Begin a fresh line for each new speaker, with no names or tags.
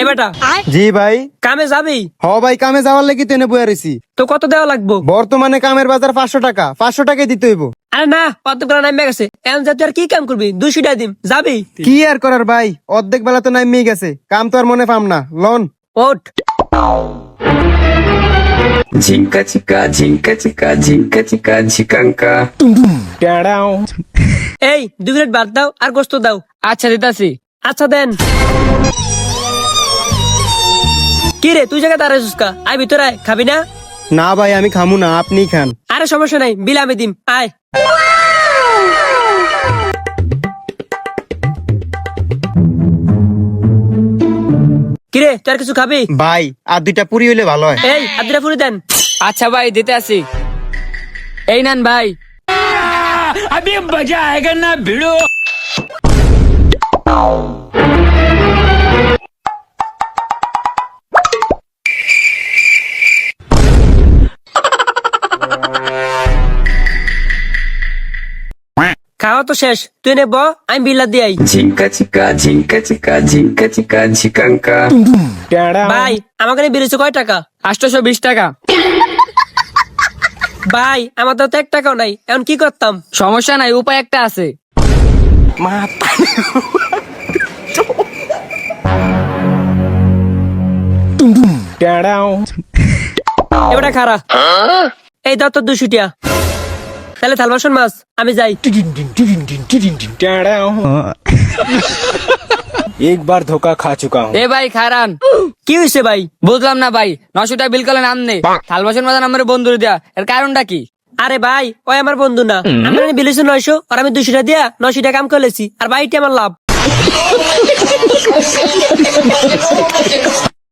এ বেটা
জি ভাই।
কামে যাবি?
হ ভাই, কামে যাওয়ার লাগি তো এনে বইয়া রইছি।
তো কত দেওয়া লাগবো?
বর্তমানে কামের বাজার 500 টাকা, 500 টাকাই দিতে হইব।
আরে না, কত করে নামে গেছে। এখন যা তুই আর কি কাম করবি? 200 টাকা দিম, যাবি?
কি আর করার ভাই, অর্ধেক বেলা তো নামিয়ে গেছে, কাম তো আর মনে পাম না। লোন
ওঠ।
Jinka chika, jinka chika, jinka chika, chikanka.
এই 2 মিনিট বাদ দাও আর গোস্ত দাও।
আচ্ছা দিতাছি।
আচ্ছা দেন। কি রে তুই জায়গা দাঁড়াইছিস কা? আয় ভিতরে আয়, খাবি না?
না ভাই, আমি খামু না, আপনিই খান।
আরে সমস্যা নাই, বিল আমি দিম, আয়। কিরে তুই আর কিছু খাবি?
ভাই আর 2টা পুরি হইলে ভালো হয়।
এই আদ্রা ফুরি দেন।
আচ্ছা ভাই দিতে আসি। এই নেন ভাই।
খাওয়া তো শেষ, তুই নে ব, আমি বিল্লা দিয়ে I.
Jinka chika, jinka chika, jinka chika, chikanka.
ভাই আমাকে বিল হচ্ছে কয় টাকা?
820 টাকা।
ভাই আমার তো 1 টাকাও নাই, এখন কি করতাম?
সমস্যা নাই, উপায় একটা আছে।
এবারে খারা, এই দাও তো 200 টাকা। তাহলে থাল বাসন মাছ, আমি যাই।
एक बार धोखा खा चुका हूँ।
এ ভাই খারান।
কি হয়েছে ভাই?
বুঝলাম না ভাই, 900 টাকা বিল করলেন আমনে, থাল বাসন মাজান আমার বন্ধুরে দেয়া, এর কারণটা কি?
আরে ভাই ওই আমার বন্ধু না, আমার বিল হচ্ছে 900 আর আমি 200 টাকা দিয়া 900 টাকা কাম করেছি, আর ভাইটি আমার লাভ।